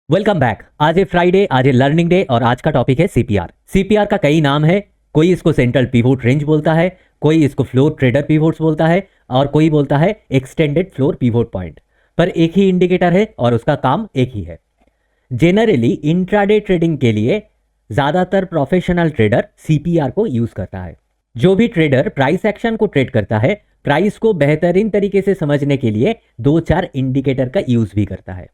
Welcome back. आज है Friday, आज है लर्निंग डे और आज का टॉपिक है सीपीआर। सीपीआर का कई नाम है। कोई इसको सेंट्रल पिवोट रेंज बोलता है, कोई इसको फ्लोर ट्रेडर पिवोट्स बोलता है और कोई बोलता है एक्सटेंडेड फ्लोर पिवोट पॉइंट। पर एक ही इंडिकेटर है और उसका काम एक ही है। जनरली इंट्राडे ट्रेडिंग के लिए ज़्यादातर प्रोफेशनल ट्रेडर सीपीआर को यूज़ करता है। जो भी ट्रेडर प्राइस एक्शन को ट्रेड करता है, प्राइस को बेहतरीन तरीके से समझने के लिए 2-4 इंडिकेटर का यूज़ भी करता है।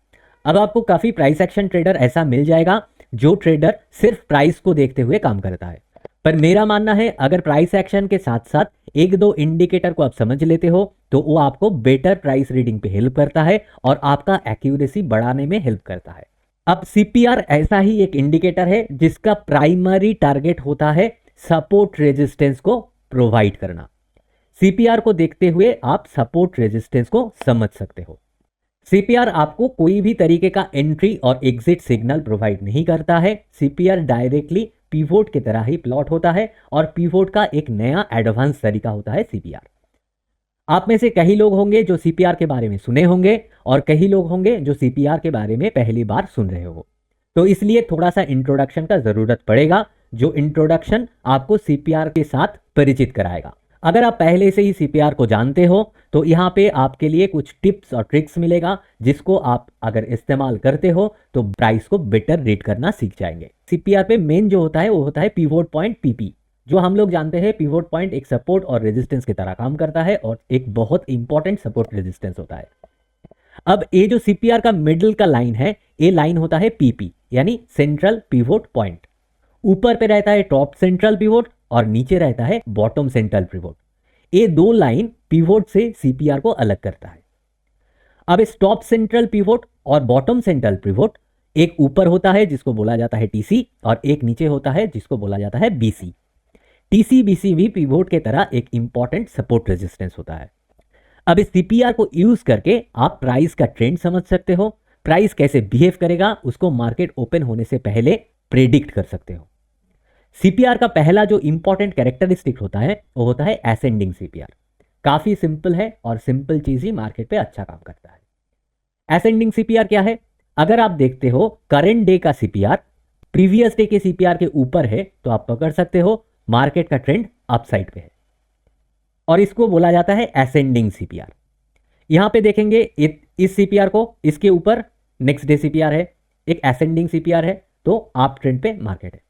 अब आपको काफ़ी प्राइस एक्शन ट्रेडर ऐसा मिल जाएगा जो ट्रेडर सिर्फ प्राइस को देखते हुए काम करता है। पर मेरा मानना है अगर प्राइस एक्शन के साथ साथ एक दो इंडिकेटर को आप समझ लेते हो तो वो आपको बेटर प्राइस रीडिंग पे हेल्प करता है और आपका एक्यूरेसी बढ़ाने में हेल्प करता है। अब सीपीआर ऐसा ही एक इंडिकेटर है जिसका प्राइमरी टारगेट होता है सपोर्ट रेजिस्टेंस को प्रोवाइड करना। सीपीआर को देखते हुए आप सपोर्ट रेजिस्टेंस को समझ सकते हो। सीपीआर आपको कोई भी तरीके का एंट्री और एग्जिट सिग्नल प्रोवाइड नहीं करता है। सीपीआर डायरेक्टली पिवोट की तरह ही प्लॉट होता है और पिवोट का एक नया एडवांस तरीका होता है सीपीआर। आप में से कई लोग होंगे जो सीपीआर के बारे में सुने होंगे और कई लोग होंगे जो सीपीआर के बारे में पहली बार सुन रहे हो, तो इसलिए थोड़ा सा इंट्रोडक्शन का जरूरत पड़ेगा, जो इंट्रोडक्शन आपको सीपीआर के साथ परिचित कराएगा। अगर आप पहले से ही सीपीआर को जानते हो तो यहाँ पे आपके लिए कुछ टिप्स और ट्रिक्स मिलेगा जिसको आप अगर इस्तेमाल करते हो तो प्राइस को बेटर रीड करना सीख जाएंगे। सीपीआर पे मेन जो होता है वो होता है पिवोट पॉइंट पीपी। जो हम लोग जानते हैं पिवोट पॉइंट एक सपोर्ट और रेजिस्टेंस की तरह काम करता है और एक बहुत इंपॉर्टेंट सपोर्ट रेजिस्टेंस होता है। अब ये जो सीपीआर का मिडिल का लाइन है, ये लाइन होता है पीपी यानी सेंट्रल पिवोट पॉइंट। ऊपर पे रहता है टॉप सेंट्रल पिवोट और नीचे रहता है बॉटम सेंट्रल पिवोट। ये दो लाइन पिवोट से सीपीआर को अलग करता है। अब इस टॉप सेंट्रल पिवोट और बॉटम सेंट्रल पिवोट, एक ऊपर होता है जिसको बोला जाता है टीसी और एक नीचे होता है जिसको बोला जाता है बीसी। टीसी बीसी भी पिवोट के तरह एक इंपॉर्टेंट सपोर्ट रेजिस्टेंस होता है। अब इस सीपीआर को यूज करके आप प्राइस का ट्रेंड समझ सकते हो। प्राइस कैसे बिहेव करेगा उसको मार्केट ओपन होने से पहले प्रेडिक्ट कर सकते हो। सीपीआर का पहला जो इंपॉर्टेंट कैरेक्टरिस्टिक होता है वो होता है असेंडिंग सीपीआर। काफी सिंपल है और सिंपल चीज ही मार्केट पे अच्छा काम करता है। असेंडिंग सीपीआर क्या है? अगर आप देखते हो करंट डे का सीपीआर प्रीवियस डे के सीपीआर के ऊपर है तो आप पकड़ सकते हो मार्केट का ट्रेंड अपसाइड पे है और इसको बोला जाता है असेंडिंग सीपीआर। यहां पे देखेंगे इस सीपीआर को, इसके ऊपर नेक्स्ट डे सीपीआर है, एक असेंडिंग सीपीआर है तो आप ट्रेंड पे मार्केट है।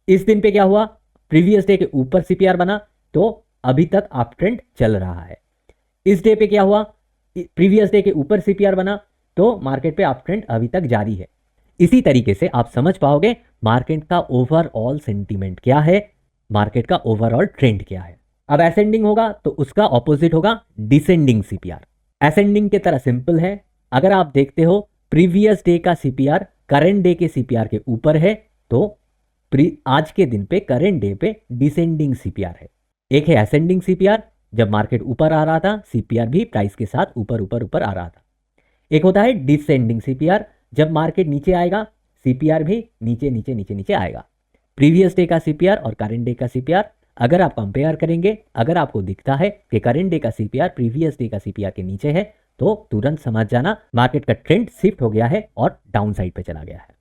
इस दिन पे क्या हुआ? प्रीवियस डे के ऊपर सीपीआर बना तो अभी तक आप ट्रेंड चल रहा है। इस डे पे क्या हुआ? प्रीवियस डे के ऊपर सीपीआर बना तो मार्केट पे आप ट्रेंड अभी तक जारी है। इसी तरीके से आप समझ पाओगे मार्केट का ओवरऑल सेंटीमेंट क्या है, मार्केट का ओवरऑल ट्रेंड क्या है। अब असेंडिंग होगा तो उसका ऑपोजिट होगा डिसेंडिंग सीपीआर। असेंडिंग की तरह सिंपल है। अगर आप देखते हो प्रीवियस डे का सीपीआर करंट डे के सीपीआर के ऊपर है तो आज के दिन पे करंट डे पे डिसेंडिंग सीपीआर है। एक है असेंडिंग सीपीआर, जब मार्केट ऊपर आ रहा था सीपीआर भी प्राइस के साथ ऊपर ऊपर ऊपर आ रहा था। एक होता है डिसेंडिंग सीपीआर, जब मार्केट नीचे आएगा सीपीआर भी नीचे नीचे नीचे नीचे आएगा। प्रीवियस डे का सीपीआर और करंट डे का सीपीआर अगर आप कंपेयर करेंगे, अगर आपको दिखता है कि करंट डे का सीपीआर प्रीवियस डे का सीपीआर के नीचे है तो तुरंत समझ जाना मार्केट का ट्रेंड शिफ्ट हो गया है और डाउन साइड पे चला गया है।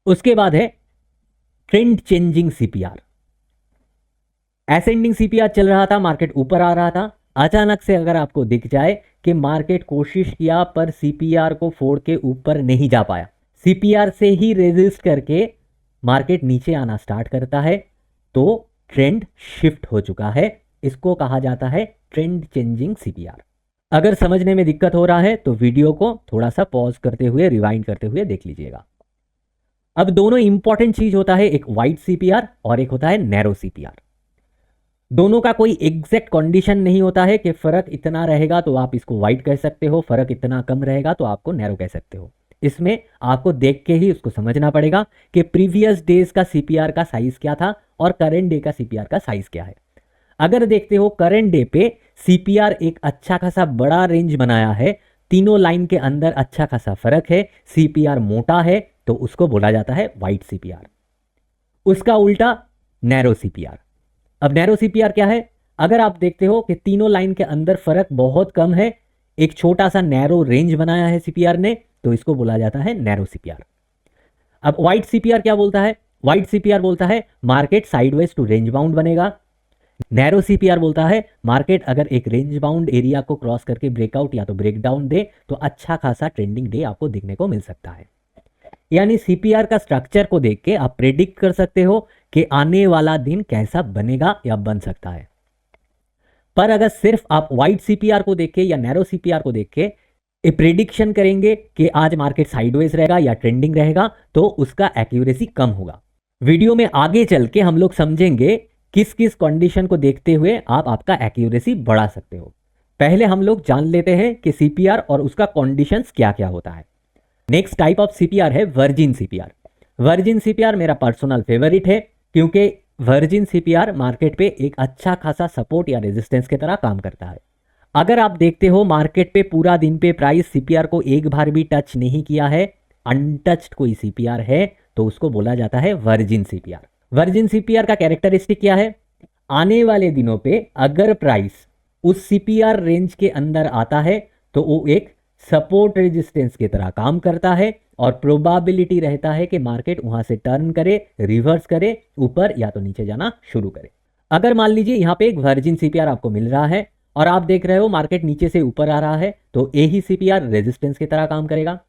उसके बाद है trend changing CPR. Ascending CPR चल रहा था, मार्केट ऊपर आ रहा था, अचानक से अगर आपको दिख जाए कि मार्केट कोशिश किया पर सीपीआर को फोड़ के ऊपर नहीं जा पाया, सीपीआर से ही रेजिस्ट करके मार्केट नीचे आना स्टार्ट करता है तो ट्रेंड शिफ्ट हो चुका है। इसको कहा जाता है ट्रेंड चेंजिंग सीपीआर। अगर समझने में दिक्कत हो रहा है तो वीडियो को थोड़ा सा पॉज करते हुए रिवाइंड करते हुए देख लीजिएगा। अब दोनों इंपॉर्टेंट चीज होता है, एक वाइड सीपीआर और एक होता है नैरो सीपीआर। दोनों का कोई एग्जैक्ट कंडीशन नहीं होता है कि फर्क इतना रहेगा तो आप इसको वाइड कह सकते हो, फर्क इतना कम रहेगा तो आपको नैरो कह सकते हो। इसमें आपको देख के ही उसको समझना पड़ेगा कि प्रीवियस डेज का सीपीआर का साइज क्या था और करंट डे का सीपीआर का साइज क्या है। अगर देखते हो करंट डे पे सीपीआर एक अच्छा खासा बड़ा रेंज बनाया है, तीनों लाइन के अंदर अच्छा खासा फर्क है, सीपीआर मोटा है तो उसको बोला जाता है वाइड सीपीआर। उसका उल्टा नैरो सीपीआर। अब नैरो सीपीआर क्या है? अगर आप देखते हो कि तीनों लाइन के अंदर फर्क बहुत कम है, एक छोटा सा नैरो रेंज बनाया है सीपीआर ने, तो इसको बोला जाता है नैरो सीपीआर। अब वाइड सीपीआर क्या बोलता है? वाइड सीपीआर बोलता है market sideways to range bound बनेगा। नैरो सीपीआर बोलता है मार्केट अगर एक रेंज बाउंड एरिया को क्रॉस करके ब्रेकआउट या तो ब्रेकडाउन दे तो अच्छा खासा ट्रेंडिंग डे आपको देखने को मिल सकता है। यानी सीपीआर का स्ट्रक्चर को देख के आप प्रेडिक्ट कर सकते हो कि आने वाला दिन कैसा बनेगा या बन सकता है। पर अगर सिर्फ आप वाइड सीपीआर को देख के या नैरो सीपीआर को देख के प्रेडिक्शन करेंगे कि आज मार्केट साइडवेज रहेगा या ट्रेंडिंग रहेगा तो उसका एक्यूरेसी कम होगा। वीडियो में आगे चल के हम लोग समझेंगे किस किस कंडीशन को देखते हुए आप आपका एक्यूरेसी बढ़ा सकते हो। पहले हम लोग जान लेते हैं कि सीपीआर और उसका कंडीशंस क्या क्या होता है। नेक्स्ट टाइप ऑफ सीपीआर है वर्जिन सीपीआर। वर्जिन सीपीआर मेरा पर्सनल फेवरेट है क्योंकि वर्जिन सीपीआर मार्केट पे एक अच्छा खासा सपोर्ट या रेजिस्टेंस की तरह काम करता है। अगर आप देखते हो मार्केट पे पूरा दिन पे प्राइस सीपीआर को एक बार भी टच नहीं किया है, अनटच्ड कोई सीपीआर है तो उसको बोला जाता है वर्जिन सीपीआर। वर्जिन सीपीआर का कैरेक्टरिस्टिक क्या है? आने वाले दिनों पे अगर प्राइस उस सीपीआर रेंज के अंदर आता है तो वो एक सपोर्ट रेजिस्टेंस की तरह काम करता है और प्रोबेबिलिटी रहता है कि मार्केट वहां से टर्न करे, रिवर्स करे, ऊपर या तो नीचे जाना शुरू करे। अगर मान लीजिए यहां पे एक वर्जिन सीपीआर आपको मिल रहा है और आप देख रहे हो मार्केट नीचे से ऊपर आ रहा है तो यही सीपीआर रेजिस्टेंस की तरह काम करेगा।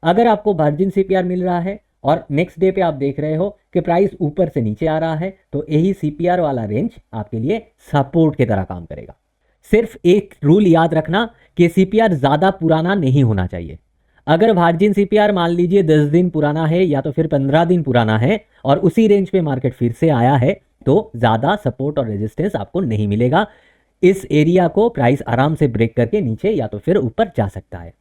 अगर आपको वर्जिन सीपीआर मिल रहा है और नेक्स्ट डे पे आप देख रहे हो कि प्राइस ऊपर से नीचे आ रहा है तो यही सीपीआर वाला रेंज आपके लिए सपोर्ट की तरह काम करेगा। सिर्फ एक रूल याद रखना कि सीपीआर ज्यादा पुराना नहीं होना चाहिए। अगर वर्जिन सीपीआर मान लीजिए 10 दिन पुराना है या तो फिर 15 दिन पुराना है और उसी रेंज पे मार्केट फिर से आया है तो ज्यादा सपोर्ट और रेजिस्टेंस आपको नहीं मिलेगा। इस एरिया को प्राइस आराम से ब्रेक करके नीचे या तो फिर ऊपर जा सकता है।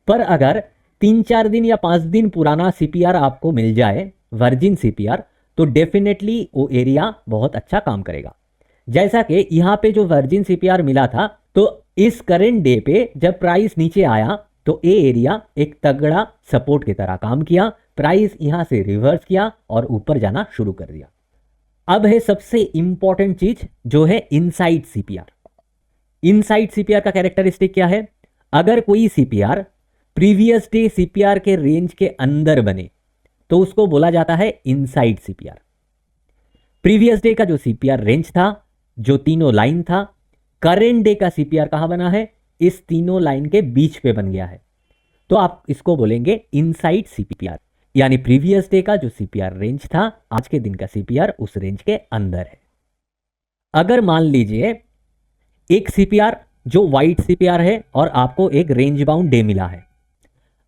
पर अगर 3-4 दिन या 5 दिन पुराना सीपीआर आपको मिल जाए वर्जिन सीपीआर तो डेफिनेटली वो एरिया बहुत अच्छा काम करेगा। जैसा कि यहां पे जो वर्जिन सीपीआर मिला था तो इस करेंट डे पे जब प्राइस नीचे आया तो ये एरिया एक तगड़ा सपोर्ट की तरह काम किया, प्राइस यहां से रिवर्स किया और ऊपर जाना शुरू कर दिया। अब है सबसे इंपॉर्टेंट चीज जो है इनसाइड सीपीआर। इनसाइड सीपीआर का कैरेक्टरिस्टिक क्या है? अगर कोई सीपीआर प्रीवियस डे सीपीआर के रेंज के अंदर बने तो उसको बोला जाता है इनसाइड सीपीआर। प्रीवियस डे का जो सीपीआर रेंज था, जो तीनों लाइन था, करेंट डे का सीपीआर कहां बना है? इस तीनों लाइन के बीच पे बन गया है तो आप इसको बोलेंगे इनसाइड सीपीआर। यानी प्रीवियस डे का जो सीपीआर रेंज था आज के दिन का सीपीआर उस रेंज के अंदर है। अगर मान लीजिए एक सीपीआर जो वाइट सीपीआर है और आपको एक रेंज बाउंड डे मिला है,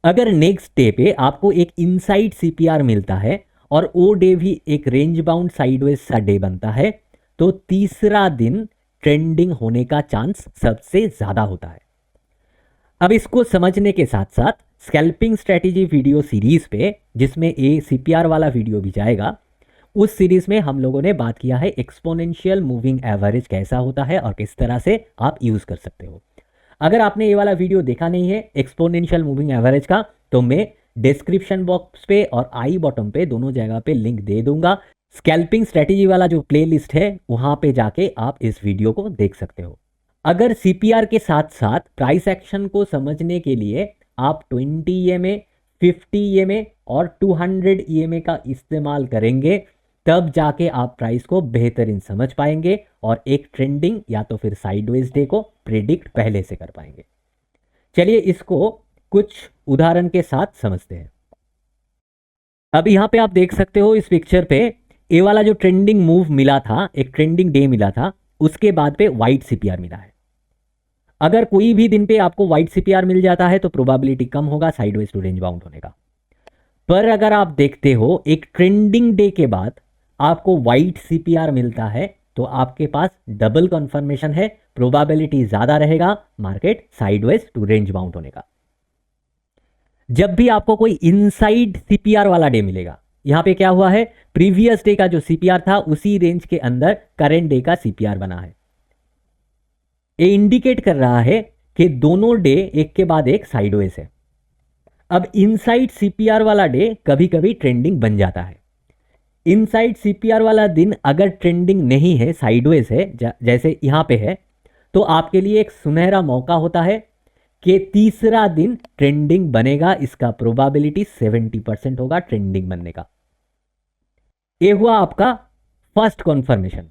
अगर नेक्स्ट डे पे आपको एक इनसाइड सीपीआर मिलता है और वो डे भी एक रेंज बाउंड साइडवेज सा डे बनता है तो तीसरा दिन ट्रेंडिंग होने का चांस सबसे ज्यादा होता है। अब इसको समझने के साथ साथ स्कैल्पिंग स्ट्रेटेजी वीडियो सीरीज पे, जिसमें ए सीपीआर वाला वीडियो भी जाएगा, उस सीरीज में हम लोगों ने बात किया है एक्सपोनेंशियल मूविंग एवरेज कैसा होता है और किस तरह से आप यूज कर सकते हो। अगर आपने ये वाला वीडियो देखा नहीं है एक्सपोनेंशियल मूविंग एवरेज का तो मैं डिस्क्रिप्शन बॉक्स पे और आई बॉटम पे दोनों जगह पे लिंक दे दूंगा। स्कैल्पिंग स्ट्रेटेजी वाला जो प्लेलिस्ट है वहां पे जाके आप इस वीडियो को देख सकते हो। अगर सीपीआर के साथ साथ प्राइस एक्शन को समझने के लिए आप 20 EMA, 50 EMA और 200 EMA का इस्तेमाल करेंगे तब जाके आप प्राइस को बेहतरीन समझ पाएंगे और एक ट्रेंडिंग या तो फिर साइडवेज डे को प्रेडिक्ट पहले से कर पाएंगे। चलिए इसको कुछ उदाहरण के साथ समझते हैं। अब यहां पे आप देख सकते हो इस पिक्चर पे ये वाला जो ट्रेंडिंग मूव मिला था, एक ट्रेंडिंग डे मिला था, उसके बाद पे वाइट सीपीआर मिला है। अगर कोई भी दिन पे आपको वाइट सीपीआर मिल जाता है तो प्रोबेबिलिटी कम होगा साइडवेज टू रेंज बाउंड होने का। पर अगर आप देखते हो एक ट्रेंडिंग डे के बाद आपको वाइट सीपीआर मिलता है तो आपके पास डबल कंफर्मेशन है, प्रोबेबिलिटी ज्यादा रहेगा market sideways to range bound होने का। जब भी आपको कोई इनसाइड सीपीआर वाला डे मिलेगा, यहां पे क्या हुआ है, प्रीवियस डे का जो सीपीआर था उसी रेंज के अंदर करंट डे का सीपीआर बना है। ये इंडिकेट कर रहा है कि दोनों डे एक के बाद एक साइडवेज है। अब इनसाइड सीपीआर वाला डे कभी कभी ट्रेंडिंग बन जाता है। इनसाइड सीपीआर वाला दिन अगर ट्रेंडिंग नहीं है, साइडवेज है, जैसे यहां पे है, तो आपके लिए एक सुनहरा मौका होता है कि तीसरा दिन ट्रेंडिंग बनेगा, इसका प्रोबेबिलिटी 70% होगा ट्रेंडिंग बनने का। ये हुआ आपका फर्स्ट कॉन्फर्मेशन।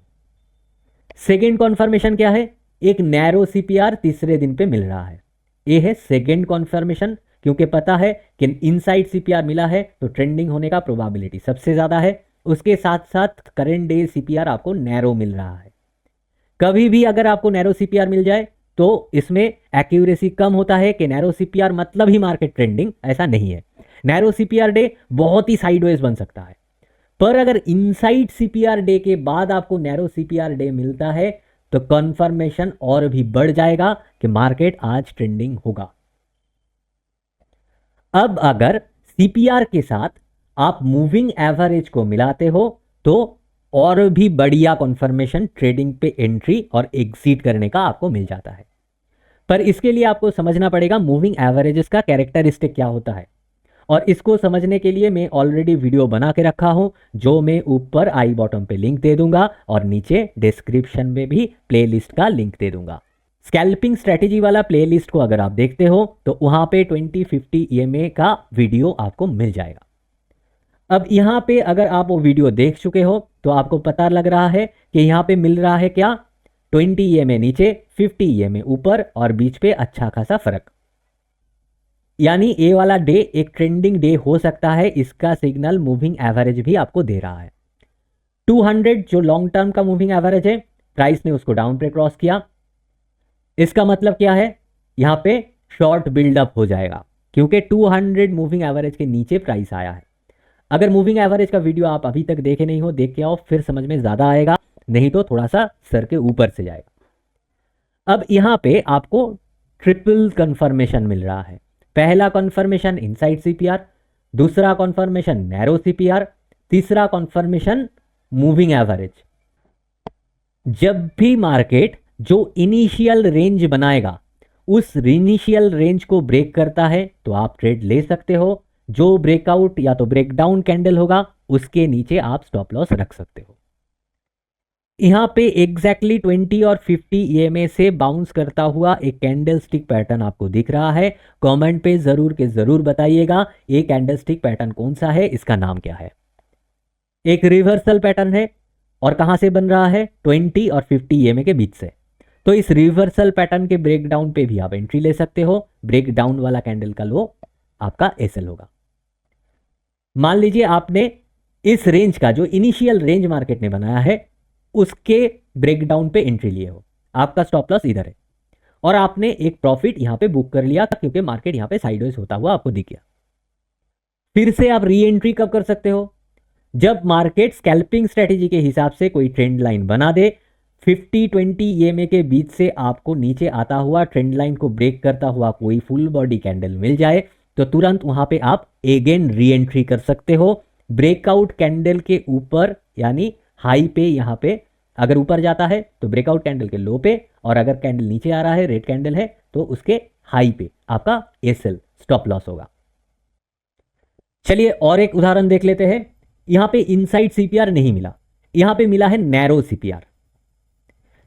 सेकेंड कॉन्फर्मेशन क्या है? एक नैरो सीपीआर तीसरे दिन पे मिल रहा है, ये है सेकेंड कॉन्फर्मेशन। क्योंकि पता है कि इनसाइड सीपीआर मिला है तो ट्रेंडिंग होने का प्रोबेबिलिटी सबसे ज्यादा है। उसके साथ साथ करंट डे सीपीआर आपको नैरो मिल रहा है। कभी भी अगर आपको नैरो सीपीआर मिल जाए तो इसमें एक्यूरेसी कम होता है कि नैरो सीपीआर मतलब ही मार्केट ट्रेंडिंग, ऐसा नहीं है। नैरो सीपीआर डे बहुत ही साइडवेज बन सकता है, पर अगर इनसाइड सीपीआर डे के बाद आपको नैरो सीपीआर डे मिलता है तो कंफर्मेशन और भी बढ़ जाएगा कि मार्केट आज ट्रेंडिंग होगा। अब अगर सीपीआर के साथ आप मूविंग एवरेज को मिलाते हो तो और भी बढ़िया कंफर्मेशन ट्रेडिंग पे एंट्री और एग्जिट करने का आपको मिल जाता है। पर इसके लिए आपको समझना पड़ेगा मूविंग एवरेजेस का कैरेक्टरिस्टिक क्या होता है, और इसको समझने के लिए मैं ऑलरेडी वीडियो बना के रखा हूं, जो मैं ऊपर आई बॉटम पे लिंक दे दूंगा और नीचे डिस्क्रिप्शन में भी प्लेलिस्ट का लिंक दे दूंगा। स्कैल्पिंग स्ट्रेटेजी वाला प्लेलिस्ट को अगर आप देखते हो तो वहां पे 2050 EMA का वीडियो आपको मिल जाएगा। अब यहां पे अगर आप वो वीडियो देख चुके हो तो आपको पता लग रहा है कि यहां पे मिल रहा है क्या, 20 EMA नीचे 50 EMA ऊपर और बीच पे अच्छा खासा फर्क। यानी ए वाला डे एक ट्रेंडिंग डे हो सकता है, इसका सिग्नल मूविंग एवरेज भी आपको दे रहा है। 200 जो लॉन्ग टर्म का मूविंग एवरेज है, प्राइस ने उसको डाउन पे क्रॉस किया, इसका मतलब क्या है, यहां पे शॉर्ट बिल्डअप हो जाएगा क्योंकि 200 मूविंग एवरेज के नीचे प्राइस आया है। अगर मूविंग एवरेज का वीडियो आप अभी तक देखे नहीं हो, देख के आओ, फिर समझ में ज्यादा आएगा, नहीं तो थोड़ा सा सर के ऊपर से जाएगा। अब यहां पे आपको ट्रिपल कंफर्मेशन मिल रहा है। पहला कंफर्मेशन इनसाइड सीपीआर, दूसरा कंफर्मेशन नैरो सीपीआर, तीसरा कंफर्मेशन मूविंग एवरेज। जब भी मार्केट जो इनिशियल रेंज बनाएगा उस इनिशियल रेंज को ब्रेक करता है तो आप ट्रेड ले सकते हो। जो ब्रेकआउट या तो ब्रेकडाउन कैंडल होगा उसके नीचे आप स्टॉप लॉस रख सकते हो। यहां पे एग्जैक्टली 20 और 50 EMA से बाउंस करता हुआ एक कैंडल स्टिक पैटर्न आपको दिख रहा है। कमेंट पे जरूर के जरूर बताइएगा ये कैंडल स्टिक पैटर्न कौन सा है, इसका नाम क्या है। एक रिवर्सल पैटर्न है और कहां से बन रहा है, 20 और 50 EMA के बीच से। तो इस रिवर्सल पैटर्न के ब्रेकडाउन पे भी आप एंट्री ले सकते हो। ब्रेकडाउन वाला कैंडल का लो आपका एसएल होगा। मान लीजिए आपने इस रेंज का जो इनिशियल रेंज मार्केट ने बनाया है उसके ब्रेकडाउन पे एंट्री लिए हो, आपका स्टॉप लॉस इधर है और आपने एक प्रॉफिट यहां पे बुक कर लिया क्योंकि मार्केट यहां पे साइडवेज होता हुआ आपको दिख गया। फिर से आप री एंट्री कब कर सकते हो, जब मार्केट स्कैल्पिंग स्ट्रेटेजी के हिसाब से कोई ट्रेंड लाइन बना दे, 50-20 EMA के बीच से आपको नीचे आता हुआ ट्रेंड लाइन को ब्रेक करता हुआ कोई फुल बॉडी कैंडल मिल जाए तो तुरंत वहां पे आप अगेन री एंट्री कर सकते हो। ब्रेकआउट कैंडल के ऊपर यानी हाई पे, यहां पे अगर ऊपर जाता है तो ब्रेकआउट कैंडल के लो पे, और अगर कैंडल नीचे आ रहा है रेड कैंडल है तो उसके हाई पे आपका एसएल स्टॉप लॉस होगा। चलिए और एक उदाहरण देख लेते हैं। यहां पे इनसाइड सीपीआर नहीं मिला, यहां पे मिला है नैरो सीपीआर।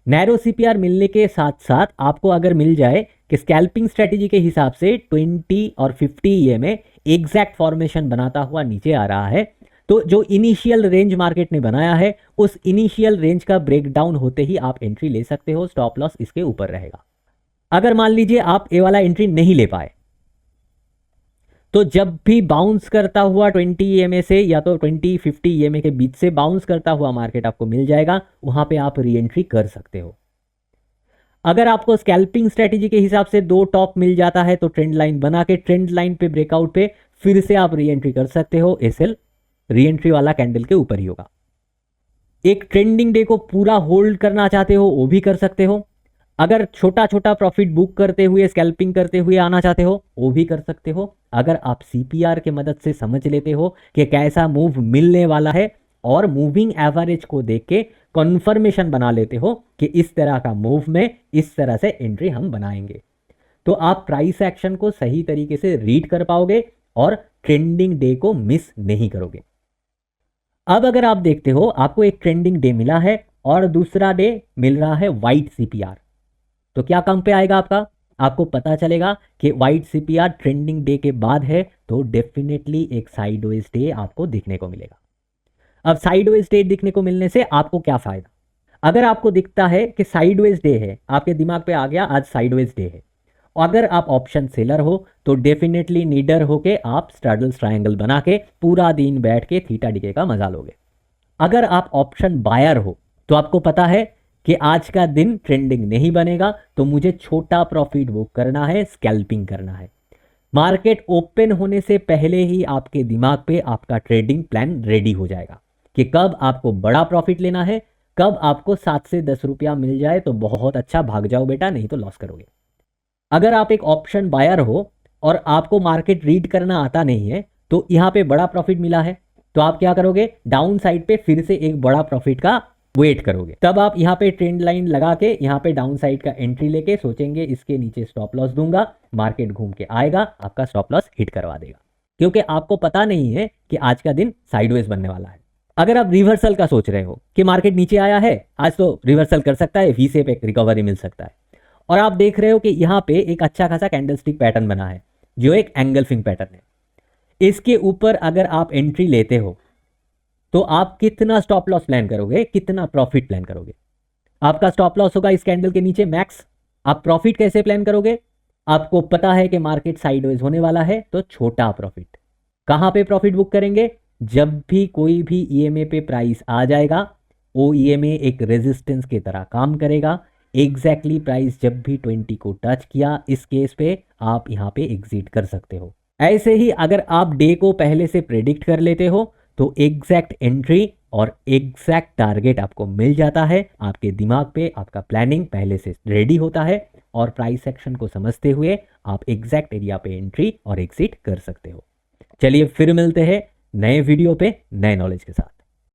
नैरो सीपीआर मिलने के साथ साथ आपको अगर मिल जाए कि स्कैल्पिंग स्ट्रेटेजी के हिसाब से 20 और 50 EMA एग्जैक्ट फॉर्मेशन बनाता हुआ नीचे आ रहा है, तो जो इनिशियल रेंज मार्केट ने बनाया है उस इनिशियल रेंज का ब्रेकडाउन होते ही आप एंट्री ले सकते हो, स्टॉप लॉस इसके ऊपर रहेगा। अगर मान लीजिए आप ए वाला एंट्री नहीं ले पाए तो जब भी बाउंस करता हुआ 20 EMA से या तो 20-50 EMA के बीच से बाउंस करता हुआ मार्केट आपको मिल जाएगा, वहां पे आप री एंट्री कर सकते हो। अगर आपको स्कैल्पिंग स्ट्रेटेजी के हिसाब से दो टॉप मिल जाता है तो ट्रेंड लाइन बना के ट्रेंड लाइन पे ब्रेकआउट पे फिर से आप री एंट्री कर सकते हो, एसएल री एंट्री वाला कैंडल के ऊपर ही होगा। एक ट्रेंडिंग डे को पूरा होल्ड करना चाहते हो वो भी कर सकते हो। अगर छोटा छोटा प्रॉफिट बुक करते हुए स्कैल्पिंग करते हुए आना चाहते हो वो भी कर सकते हो। अगर आप सीपीआर के मदद से समझ लेते हो कि कैसा मूव मिलने वाला है और मूविंग एवरेज को देख के कंफर्मेशन बना लेते हो कि इस तरह का मूव में इस तरह से एंट्री हम बनाएंगे, तो आप प्राइस एक्शन को सही तरीके से रीड कर पाओगे और ट्रेंडिंग डे को मिस नहीं करोगे। अब अगर आप देखते हो आपको एक ट्रेंडिंग डे मिला है और दूसरा डे मिल रहा है वाइट सीपीआर, तो क्या काम पे आएगा आपका, आपको पता चलेगा कि वाइट सीपीआर ट्रेंडिंग डे के बाद है, तो डेफिनेटली एक साइडवेज डे आपको दिखने को मिलेगा। अब साइडवेज डे दिखने को मिलने से आपको क्या फायदा? अगर आपको दिखता है कि साइडवेज डे है, आपके दिमाग पे आ गया आज साइडवेज डे है, अगर आप ऑप्शन सेलर हो तो डेफिनेटली नीडर होके आप स्ट्रैडल्स ट्रायंगल बना के पूरा दिन बैठ के थीटा डीके का मजा लोगे। अगर आप ऑप्शन बायर हो तो आपको पता है कि आज का दिन ट्रेंडिंग नहीं बनेगा, तो मुझे छोटा प्रॉफिट बुक करना है, स्कैल्पिंग करना है। मार्केट ओपन होने से पहले ही आपके दिमाग पे आपका ट्रेडिंग प्लान रेडी हो जाएगा कि कब आपको बड़ा प्रॉफिट लेना है, कब आपको 7 से 10 रुपया मिल जाए तो बहुत अच्छा, भाग जाओ बेटा, नहीं तो लॉस करोगे। अगर आप एक ऑप्शन बायर हो और आपको मार्केट रीड करना आता नहीं है, तो यहाँ पे बड़ा प्रॉफिट मिला है, तो आप क्या करोगे, डाउन साइड पे फिर से एक बड़ा प्रॉफिट का वेट करोगे। तब आप यहाँ पे ट्रेंड लाइन लगा के यहाँ पे डाउन साइड का एंट्री लेके सोचेंगे इसके नीचे स्टॉप लॉस दूंगा, मार्केट घूम के आएगा, आपका स्टॉप लॉस हिट करवा देगा, क्योंकि आपको पता नहीं है कि आज का दिन साइडवेज बनने वाला है। अगर आप रिवर्सल का सोच रहे हो कि मार्केट नीचे आया है, आज तो रिवर्सल कर सकता है, वी शेप एक रिकवरी मिल सकता है, और आप देख रहे हो कि यहाँ पे एक अच्छा खासा कैंडलस्टिक पैटर्न बना है जो एक एंगल्फिंग पैटर्न है, इसके ऊपर अगर आप एंट्री लेते हो तो आप कितना स्टॉप लॉस प्लान करोगे, कितना प्रॉफिट प्लान करोगे? आपका स्टॉप लॉस होगा इस कैंडल के नीचे मैक्स। आप प्रॉफिट कैसे प्लान करोगे? आपको पता है कि मार्केट साइडवेज होने वाला है, तो छोटा प्रॉफिट। कहां पे प्रॉफिट बुक करेंगे? जब भी कोई भी ईएमए पे प्राइस आ जाएगा, वो ईएमए एक रेजिस्टेंस की तरह काम करेगा। एग्जैक्टली प्राइस जब भी 20 को टच किया, इस केस पे आप यहाँ पे एग्जिट कर सकते हो। ऐसे ही अगर आप डे को पहले से प्रेडिक्ट कर लेते हो तो एग्जैक्ट एंट्री और एग्जैक्ट टारगेट आपको मिल जाता है। आपके दिमाग पे आपका प्लानिंग पहले से रेडी होता है और प्राइस सेक्शन को समझते हुए आप एग्जैक्ट एरिया पे एंट्री और एग्जिट कर सकते हो। चलिए फिर मिलते हैं नए वीडियो पे नए नॉलेज के साथ।